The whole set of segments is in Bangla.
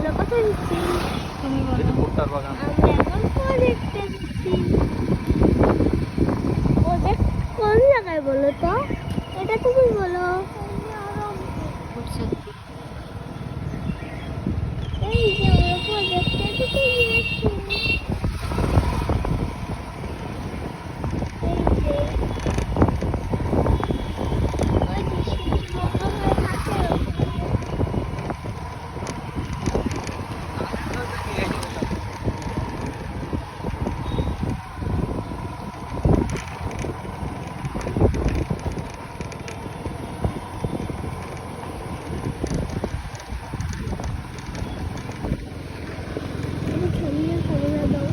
আমরা কোথায় যাচ্ছি? তুমি বলো। ভুট্টার বাগান। আমরা এখন প্রজেক্টে যাচ্ছি। প্রজেক্ট কোন জায়গায় বলো তো? এটা তুমি বলো। এই যে আমরা প্রজেক্টে ঢুকে গিয়েছি। এই যে ওই যে সিঁড়ির মতো হয়ে থাকে। আমি ছড়িয়ে ফেলে দাও।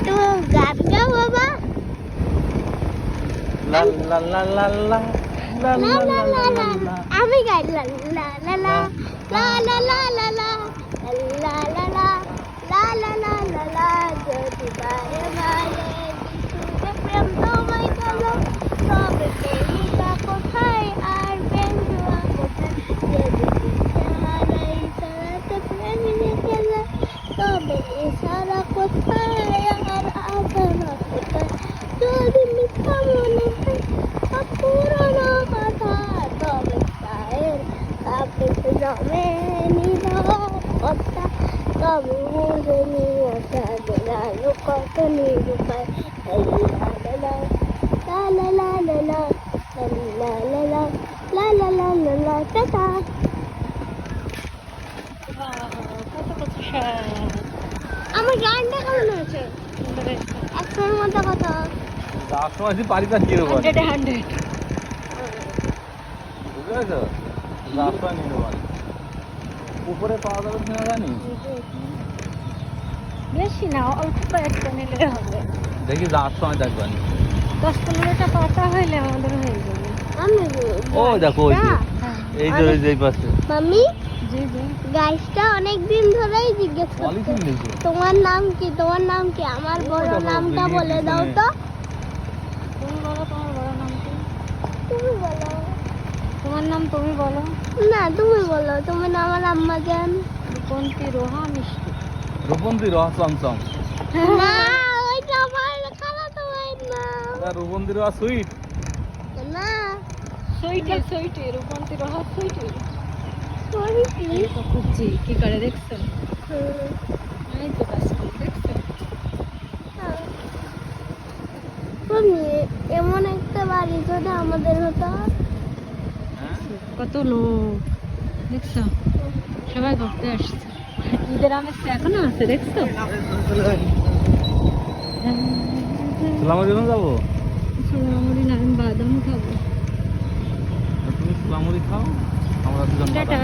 তো গান গাও বাবা। লা লা লা লা লা লা লা লা লা লা লা লা। আমি গাই লা লা লা লা লা লা লা লা লা লা লা লা লা লা লা লা লা যদি বারে বারে বিশুরে প্রেম তোমায় বলো তবে প্রেমিকা কোথায় আর প্রেমিকা কোথায় যদি হারাই সারাতে প্রেমিনে গেলে তবে ইশারা কোথায় আর আদরা কোথায় যদি মিথ্যা মনে হয় পুরনো কথা তবে তায়ের কাপড় জমে নিরবতা তবে বুঝে নিয়তা দেখালো কত নিরুপায় লা লা লা লা লা লা লা লা লা লা লা লা লা টাটা। কত কত স্বাদ। আমার গানটা কেমন হয়েছে? একশোর মধ্যে কত? যাওয়ার সময় যদি পারি তার জিরো পারি। 100 বুঝতে পেরেছো? যাওয়ার সময় নিয়ে নেবো আমি। উপরে পাওয়া যাবে কিনা জানি। বেশি না, অল্প কয়েকটা নিলে হবে। দেখি যাওয়ার সময় দেখবো আমি। 10-15টা পাতা হইলে আমাদের হয়ে যাবে। আমি ও দেখো ওই যে এই যে ওই যে এই পাশে মাম্মি জি জি। গাইসটা অনেক দিন ধরেই জিজ্ঞেস করছে পলিথিন দিয়েছে। তোমার নাম কি, তোমার নাম কি? আমার বড় দেখো, নামটা বিলিয়ে বলে দাও পিছনে। তো। তুমি বলো তোমার বড় নাম কি? তুমি বলো। তোমার নাম তুমি বলো। না তুমি বলো, তুমি না আমার আম্মা জান। রূপন্তী রোহা মিষ্টি। রূপন্তী রহা চমচম। না ওইটা আমার খালাতো ভাইয়ের নাম। রূপন্তী রহা সুইট। না সুইটি সুইটি, রূপন্তী রোহা সুইটি। সরি কি? এই তো খুঁজছি কি করে দেখছো? এই তো কাজ করে দেখছো? তুমি এমন একটা বাড়ি যদি আমাদের হতো। হ্যাঁ কত লোক দেখছো? সবাই ঘুরতে আসছে। ঈদের আমেজ তো এখনো আছে দেখছো? সোলামুড়ি যখন যাবো সোনামুড়ি না, আমি বাদাম খাবো। তুমি সোলামুড়ি খাও আমরা দুজন টাটা।